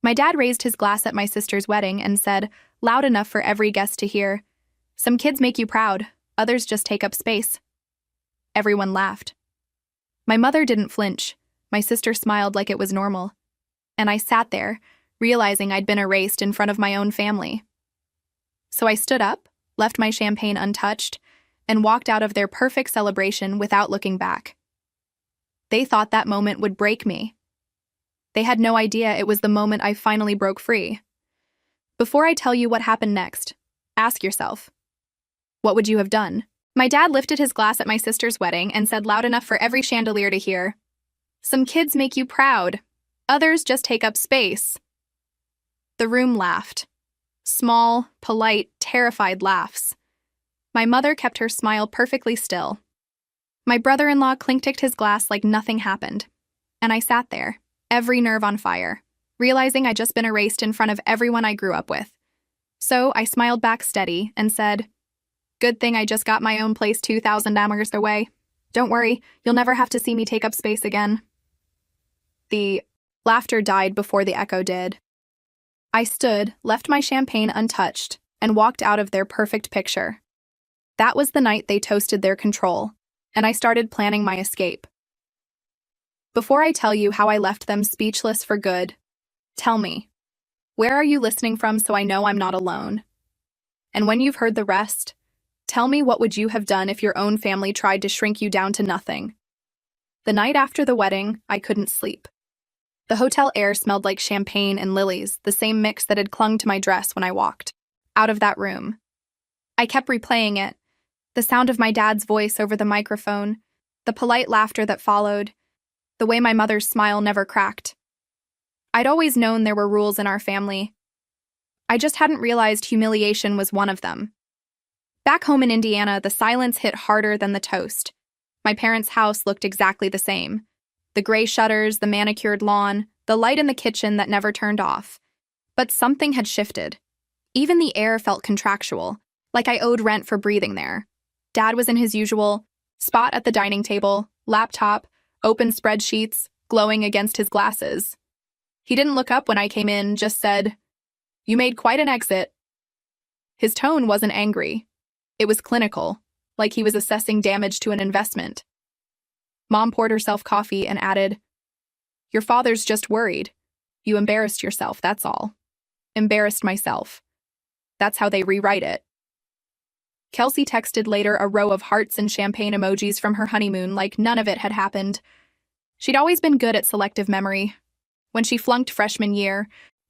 My dad raised his glass at my sister's wedding and said, loud enough for every guest to hear, "Some kids make you proud, others just take up space." Everyone laughed. My mother didn't flinch. My sister smiled like it was normal. And I sat there, realizing I'd been erased in front of my own family. So I stood up, left my champagne untouched, and walked out of their perfect celebration without looking back. They thought that moment would break me. They had no idea it was the moment I finally broke free. Before I tell you what happened next, ask yourself, what would you have done? My dad lifted his glass at my sister's wedding and said loud enough for every chandelier to hear, "Some kids make you proud, others just take up space." The room laughed. Small, polite, terrified laughs. My mother kept her smile perfectly still. My brother-in-law clink-ticked his glass like nothing happened. And I sat there, every nerve on fire, realizing I'd just been erased in front of everyone I grew up with. So I smiled back steady and said, "Good thing I just got my own place 2,000 amers away. Don't worry, you'll never have to see me take up space again." The laughter died before the echo did. I stood, left my champagne untouched, and walked out of their perfect picture. That was the night they toasted their control, and I started planning my escape. Before I tell you how I left them speechless for good, tell me, where are you listening from so I know I'm not alone? And when you've heard the rest, tell me what would you have done if your own family tried to shrink you down to nothing? The night after the wedding, I couldn't sleep. The hotel air smelled like champagne and lilies, the same mix that had clung to my dress when I walked out of that room. I kept replaying it, the sound of my dad's voice over the microphone, the polite laughter that followed, the way my mother's smile never cracked. I'd always known there were rules in our family. I just hadn't realized humiliation was one of them. Back home in Indiana, the silence hit harder than the toast. My parents' house looked exactly the same. The gray shutters, the manicured lawn, the light in the kitchen that never turned off. But something had shifted. Even the air felt contractual, like I owed rent for breathing there. Dad was in his usual spot at the dining table, laptop, open spreadsheets, glowing against his glasses. He didn't look up when I came in, just said, "You made quite an exit." His tone wasn't angry. It was clinical, like he was assessing damage to an investment. Mom poured herself coffee and added, "Your father's just worried. You embarrassed yourself, that's all." Embarrassed myself. That's how they rewrite it. Kelsey texted later a row of hearts and champagne emojis from her honeymoon like none of it had happened. She'd always been good at selective memory. When she flunked freshman year,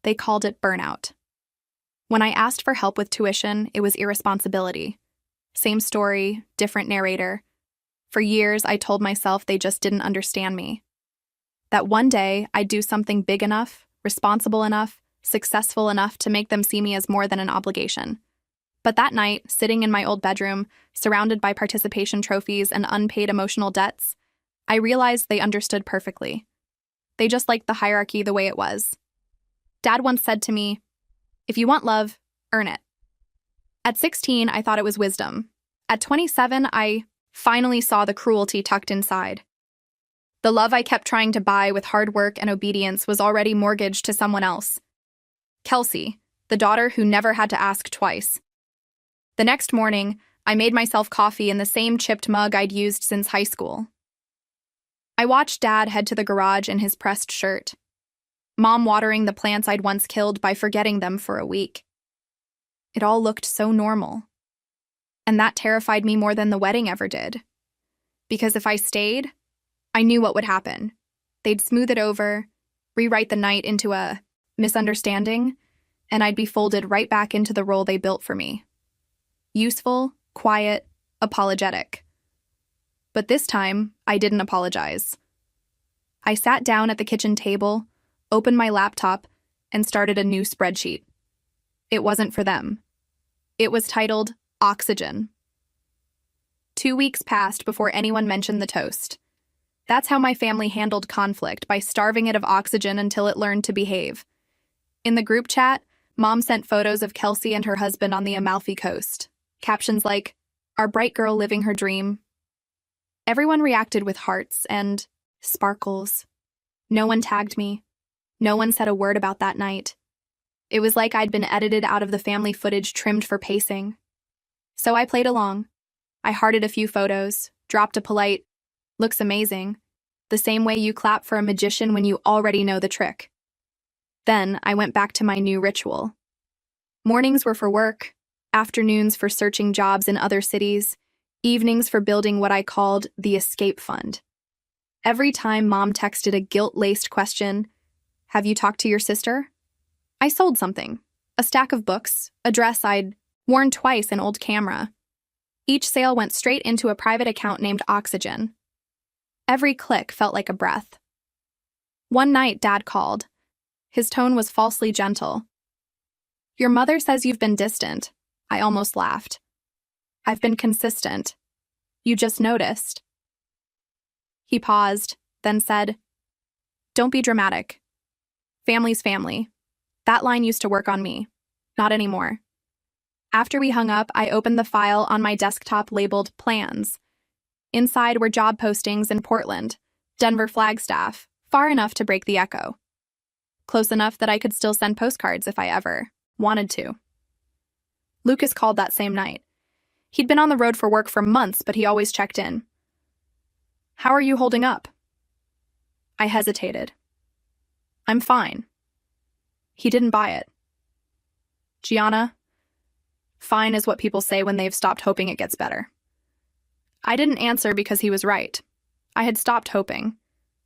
they called it burnout. When I asked for help with tuition, it was irresponsibility. Same story, different narrator. For years, I told myself they just didn't understand me. That one day, I'd do something big enough, responsible enough, successful enough to make them see me as more than an obligation. But that night, sitting in my old bedroom, surrounded by participation trophies and unpaid emotional debts, I realized they understood perfectly. They just liked the hierarchy the way it was. Dad once said to me, "If you want love, earn it." At 16, I thought it was wisdom. At 27, I finally saw the cruelty tucked inside. The love I kept trying to buy with hard work and obedience was already mortgaged to someone else. Kelsey, the daughter who never had to ask twice. The next morning, I made myself coffee in the same chipped mug I'd used since high school. I watched Dad head to the garage in his pressed shirt. Mom watering the plants I'd once killed by forgetting them for a week. It all looked so normal. And that terrified me more than the wedding ever did. Because if I stayed, I knew what would happen. They'd smooth it over, rewrite the night into a misunderstanding, and I'd be folded right back into the role they built for me. Useful, quiet, apologetic. But this time, I didn't apologize. I sat down at the kitchen table, opened my laptop, and started a new spreadsheet. It wasn't for them. It was titled Oxygen. 2 weeks passed before anyone mentioned the toast. That's how my family handled conflict, by starving it of oxygen until it learned to behave. In the group chat, Mom sent photos of Kelsey and her husband on the Amalfi Coast. Captions like, "Our bright girl living her dream." Everyone reacted with hearts and sparkles. No one tagged me. No one said a word about that night. It was like I'd been edited out of the family footage trimmed for pacing. So I played along. I hearted a few photos, dropped a polite, "Looks amazing," the same way you clap for a magician when you already know the trick. Then I went back to my new ritual. Mornings were for work, afternoons for searching jobs in other cities, evenings for building what I called the escape fund. Every time Mom texted a guilt-laced question, "Have you talked to your sister?" I sold something, a stack of books, a dress I'd worn twice, an old camera. Each sale went straight into a private account named Oxygen. Every click felt like a breath. One night, Dad called. His tone was falsely gentle. "Your mother says you've been distant." I almost laughed. "I've been consistent. You just noticed." He paused, then said, "Don't be dramatic. Family's family. That line used to work on me. Not anymore." After we hung up, I opened the file on my desktop labeled Plans. Inside were job postings in Portland, Denver, Flagstaff, far enough to break the echo. Close enough that I could still send postcards if I ever wanted to. Lucas called that same night. He'd been on the road for work for months, but he always checked in. "How are you holding up?" I hesitated. "I'm fine." He didn't buy it. "Gianna, fine is what people say when they've stopped hoping it gets better." I didn't answer because he was right. I had stopped hoping,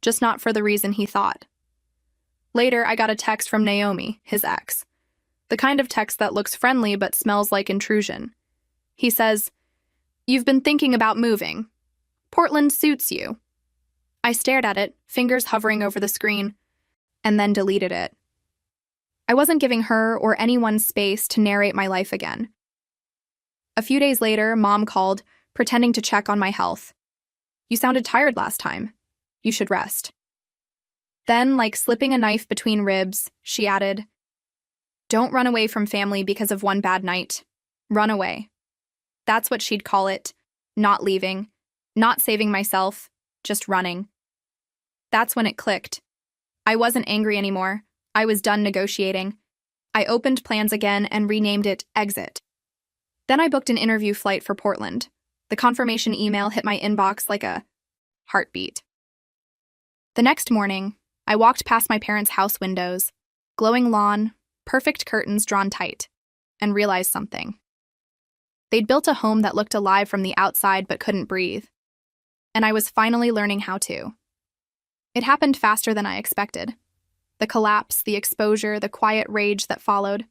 just not for the reason he thought. Later, I got a text from Naomi, his ex. The kind of text that looks friendly but smells like intrusion. He says, "You've been thinking about moving. Portland suits you." I stared at it, fingers hovering over the screen, and then deleted it. I wasn't giving her or anyone space to narrate my life again. A few days later, Mom called, pretending to check on my health. "You sounded tired last time. You should rest." Then, like slipping a knife between ribs, she added, "Don't run away from family because of one bad night. Run away." That's what she'd call it. Not leaving, not saving myself, just running. That's when it clicked. I wasn't angry anymore. I was done negotiating. I opened Plans again and renamed it Exit. Then I booked an interview flight for Portland. The confirmation email hit my inbox like a heartbeat. The next morning, I walked past my parents' house windows, glowing lawn, perfect curtains drawn tight, and realized something. They'd built a home that looked alive from the outside but couldn't breathe. And I was finally learning how to. It happened faster than I expected. The collapse, the exposure, the quiet rage that followed.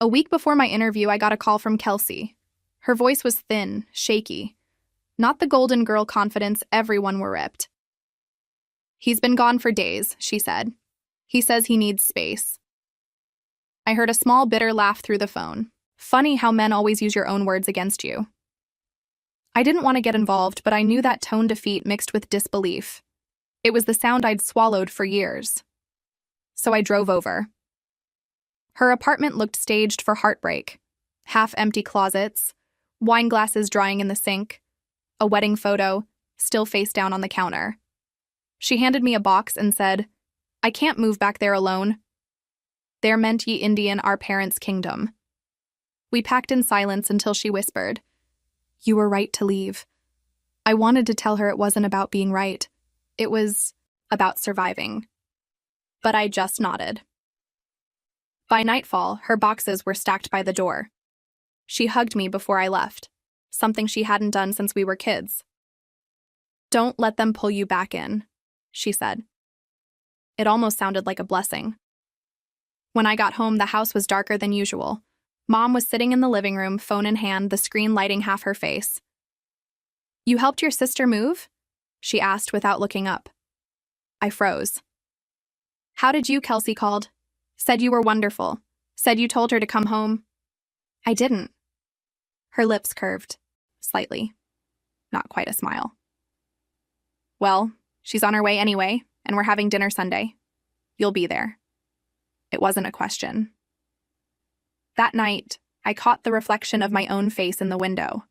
A week before my interview, I got a call from Kelsey. Her voice was thin, shaky. Not the golden girl confidence everyone were ripped. "He's been gone for days," she said. "He says he needs space." I heard a small bitter laugh through the phone. Funny how men always use your own words against you. I didn't want to get involved, but I knew that tone defeat mixed with disbelief. It was the sound I'd swallowed for years. So I drove over. Her apartment looked staged for heartbreak. Half-empty closets, wine glasses drying in the sink, a wedding photo, still face down on the counter. She handed me a box and said, "I can't move back there alone. There meant ye Indian our parents' kingdom." We packed in silence until she whispered, "You were right to leave." I wanted to tell her it wasn't about being right. It was about surviving. But I just nodded. By nightfall, her boxes were stacked by the door. She hugged me before I left, something she hadn't done since we were kids. "Don't let them pull you back in," she said. It almost sounded like a blessing. When I got home, the house was darker than usual. Mom was sitting in the living room, phone in hand, the screen lighting half her face. "You helped your sister move?" she asked without looking up. I froze. "How did you?" Kelsey called. "Said you were wonderful. Said you told her to come home." "I didn't." Her lips curved, slightly. Not quite a smile. "Well, she's on her way anyway, and we're having dinner Sunday. You'll be there." It wasn't a question. That night, I caught the reflection of my own face in the window.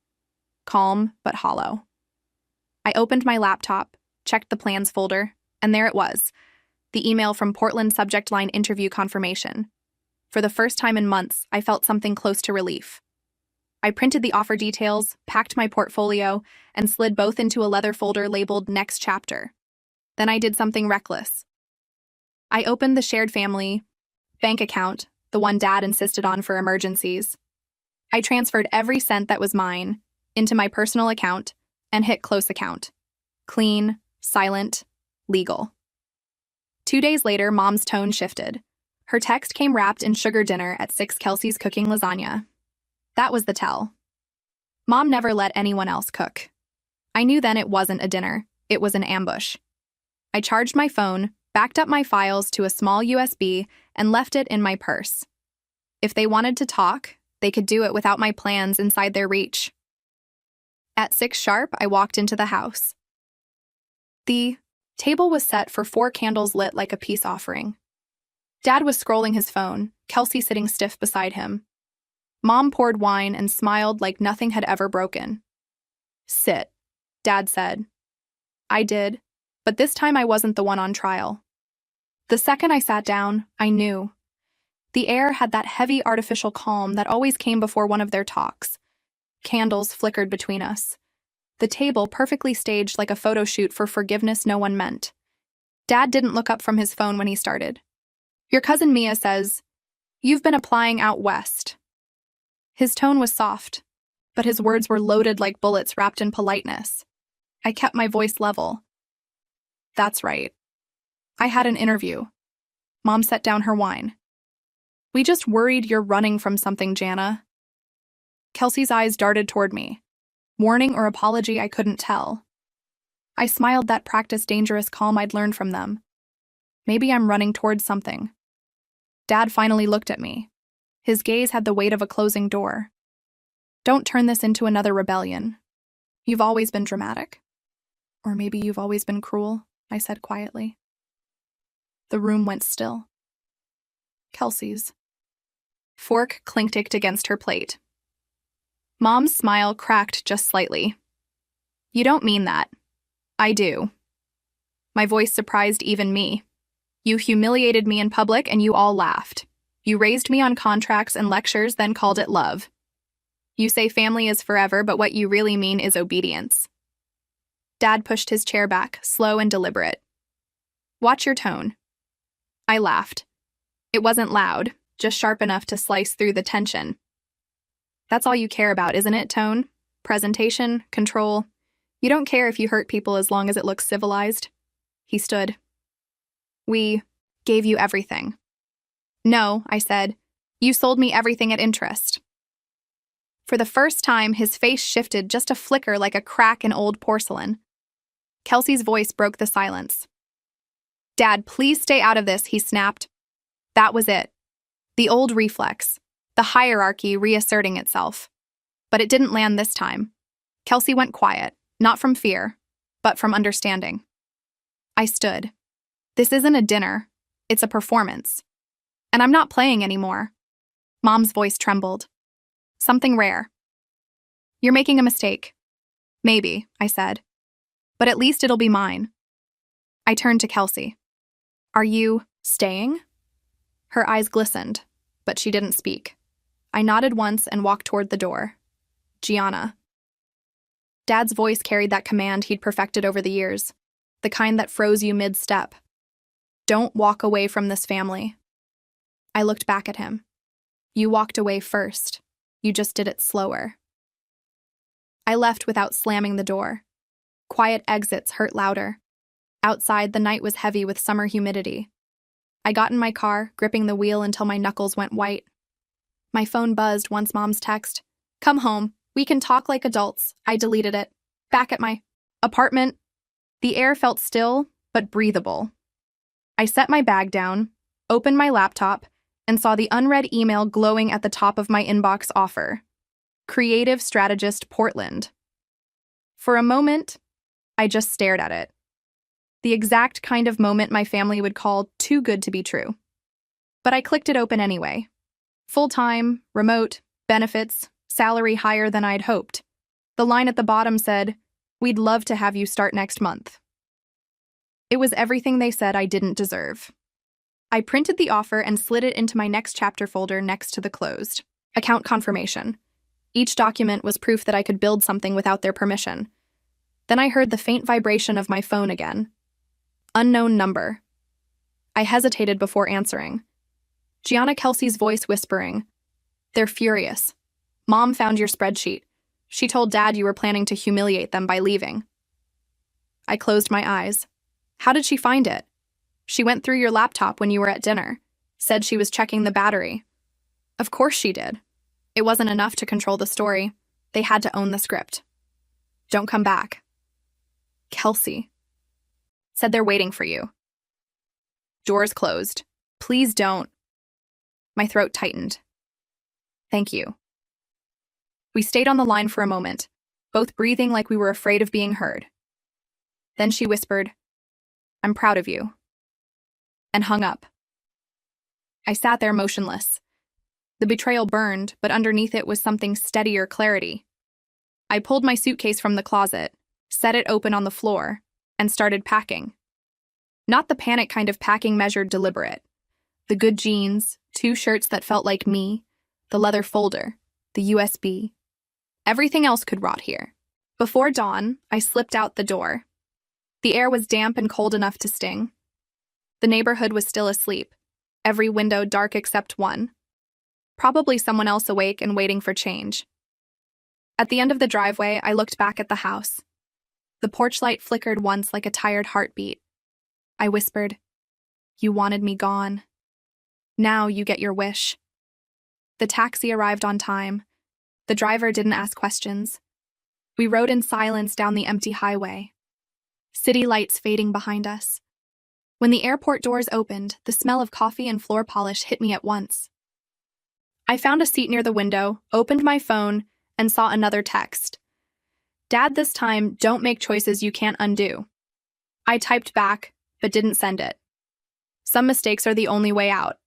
Calm, but hollow. I opened my laptop, checked the plans folder, and there it was. The email from Portland subject line interview confirmation. For the first time in months, I felt something close to relief. I printed the offer details, packed my portfolio, and slid both into a leather folder labeled Next Chapter. Then I did something reckless. I opened the shared family bank account, the one Dad insisted on for emergencies. I transferred every cent that was mine into my personal account and hit close account. Clean, silent, legal. 2 days later, Mom's tone shifted. Her text came wrapped in sugar dinner at 6. Kelsey's cooking lasagna. That was the tell. Mom never let anyone else cook. I knew then it wasn't a dinner, it was an ambush. I charged my phone, backed up my files to a small USB, and left it in my purse. If they wanted to talk, they could do it without my plans inside their reach. At 6 sharp, I walked into the house. The table was set for 4 candles lit like a peace offering. Dad was scrolling his phone, Kelsey sitting stiff beside him. Mom poured wine and smiled like nothing had ever broken. "Sit," Dad said. I did, but this time I wasn't the one on trial. The second I sat down, I knew. The air had that heavy artificial calm that always came before one of their talks. Candles flickered between us. The table perfectly staged like a photo shoot for forgiveness no one meant. Dad didn't look up from his phone when he started. "Your cousin Mia says, you've been applying out west." His tone was soft, but his words were loaded like bullets wrapped in politeness. I kept my voice level. "That's right. I had an interview." Mom set down her wine. "We just worried you're running from something, Jana." Kelsey's eyes darted toward me. Warning or apology, I couldn't tell. I smiled that practiced dangerous calm I'd learned from them. Maybe I'm running towards something. Dad finally looked at me. His gaze had the weight of a closing door. "Don't turn this into another rebellion. You've always been dramatic. Or maybe you've always been cruel," I said quietly. The room went still. Kelsey's fork clinked against her plate. Mom's smile cracked just slightly. "You don't mean that." "I do." My voice surprised even me. "You humiliated me in public and you all laughed. You raised me on contracts and lectures, then called it love. You say family is forever, but what you really mean is obedience." Dad pushed his chair back, slow and deliberate. "Watch your tone." I laughed. It wasn't loud, just sharp enough to slice through the tension. "That's all you care about, isn't it, tone? Presentation, control. You don't care if you hurt people as long as it looks civilized." He stood. "We gave you everything." "No," I said. "You sold me everything at interest." For the first time, his face shifted just a flicker like a crack in old porcelain. Kelsey's voice broke the silence. "Dad, please stay out of this," he snapped. That was it. The old reflex. The hierarchy reasserting itself. But it didn't land this time. Kelsey went quiet, not from fear, but from understanding. I stood. This isn't a dinner. It's a performance. And I'm not playing anymore. Mom's voice trembled. Something rare. "You're making a mistake." "Maybe," I said. "But at least it'll be mine." I turned to Kelsey. "Are you staying?" Her eyes glistened, but she didn't speak. I nodded once and walked toward the door. "Gianna." Dad's voice carried that command he'd perfected over the years, the kind that froze you mid-step. "Don't walk away from this family." I looked back at him. "You walked away first. You just did it slower." I left without slamming the door. Quiet exits hurt louder. Outside, the night was heavy with summer humidity. I got in my car, gripping the wheel until my knuckles went white. My phone buzzed once Mom's text. "Come home. We can talk like adults." I deleted it. Back at my apartment. The air felt still, but breathable. I set my bag down, opened my laptop, and saw the unread email glowing at the top of my inbox offer. Creative Strategist Portland. For a moment, I just stared at it. The exact kind of moment my family would call too good to be true. But I clicked it open anyway. Full-time, remote, benefits, salary higher than I'd hoped. The line at the bottom said, "We'd love to have you start next month." It was everything they said I didn't deserve. I printed the offer and slid it into my next chapter folder next to the closed account confirmation. Each document was proof that I could build something without their permission. Then I heard the faint vibration of my phone again. Unknown number. I hesitated before answering. Gianna Kelsey's voice whispering, "They're furious. Mom found your spreadsheet. She told Dad you were planning to humiliate them by leaving." I closed my eyes. How did she find it? She went through your laptop when you were at dinner. Said she was checking the battery. Of course she did. It wasn't enough to control the story. They had to own the script. Don't come back. Kelsey. Said they're waiting for you. Doors closed. Please don't. My throat tightened. Thank you. We stayed on the line for a moment, both breathing like we were afraid of being heard. Then she whispered, "I'm proud of you," and hung up. I sat there motionless. The betrayal burned, but underneath it was something steadier clarity. I pulled my suitcase from the closet, set it open on the floor, and started packing. Not the panic kind of packing measured deliberate. The good jeans, 2 shirts that felt like me, the leather folder, the USB. Everything else could rot here. Before dawn, I slipped out the door. The air was damp and cold enough to sting. The neighborhood was still asleep, every window dark except one. Probably someone else awake and waiting for change. At the end of the driveway, I looked back at the house. The porch light flickered once like a tired heartbeat. I whispered, "You wanted me gone. Now you get your wish." The taxi arrived on time. The driver didn't ask questions. We rode in silence down the empty highway. City lights fading behind us. When the airport doors opened, the smell of coffee and floor polish hit me at once. I found a seat near the window, opened my phone, and saw another text. "Dad, this time, don't make choices you can't undo." I typed back, but didn't send it. Some mistakes are the only way out.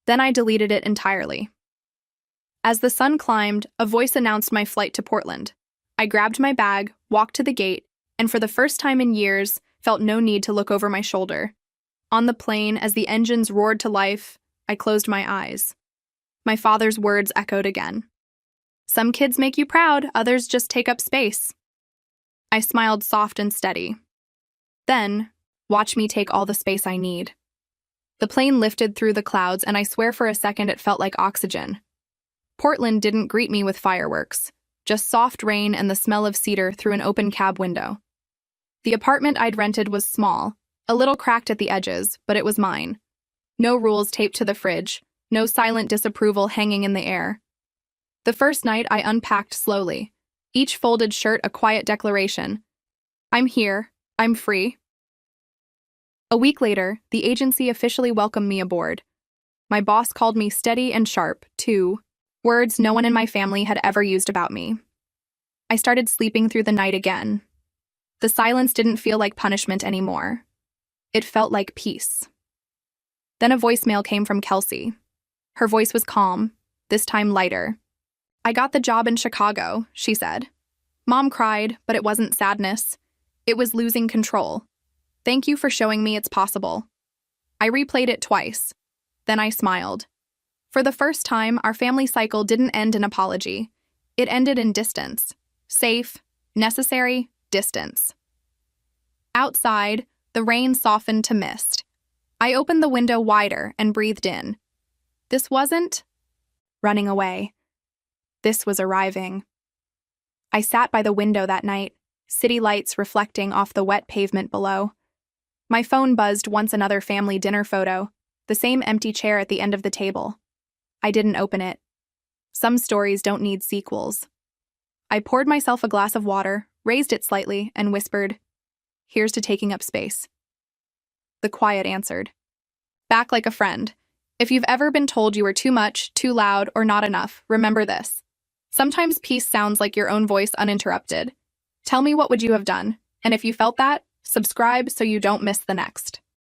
Then I deleted it entirely. As the sun climbed, a voice announced my flight to Portland. I grabbed my bag, walked to the gate, and for the first time in years, felt no need to look over my shoulder. On the plane, as the engines roared to life, I closed my eyes. My father's words echoed again. "Some kids make you proud, others just take up space." I smiled soft and steady. Then, watch me take all the space I need. The plane lifted through the clouds, and I swear for a second it felt like oxygen. Portland didn't greet me with fireworks, just soft rain and the smell of cedar through an open cab window. The apartment I'd rented was small, a little cracked at the edges, but it was mine. No rules taped to the fridge, no silent disapproval hanging in the air. The first night I unpacked slowly, each folded shirt a quiet declaration. I'm here, I'm free. A week later, the agency officially welcomed me aboard. My boss called me steady and sharp, too, words no one in my family had ever used about me. I started sleeping through the night again. The silence didn't feel like punishment anymore. It felt like peace. Then a voicemail came from Kelsey. Her voice was calm, this time lighter. "I got the job in Chicago," she said. Mom cried, but it wasn't sadness. It was losing control. "Thank you for showing me it's possible." I replayed it twice. Then I smiled. For the first time, our family cycle didn't end in apology. It ended in distance. Safe, necessary distance. Outside, the rain softened to mist. I opened the window wider and breathed in. This wasn't running away. This was arriving. I sat by the window that night, city lights reflecting off the wet pavement below. My phone buzzed once another family dinner photo, the same empty chair at the end of the table. I didn't open it. Some stories don't need sequels. I poured myself a glass of water, raised it slightly, and whispered, "Here's to taking up space." The quiet answered, back like a friend. If you've ever been told you were too much, too loud, or not enough, remember this. Sometimes peace sounds like your own voice uninterrupted. Tell me what would you have done, and if you felt that, subscribe so you don't miss the next.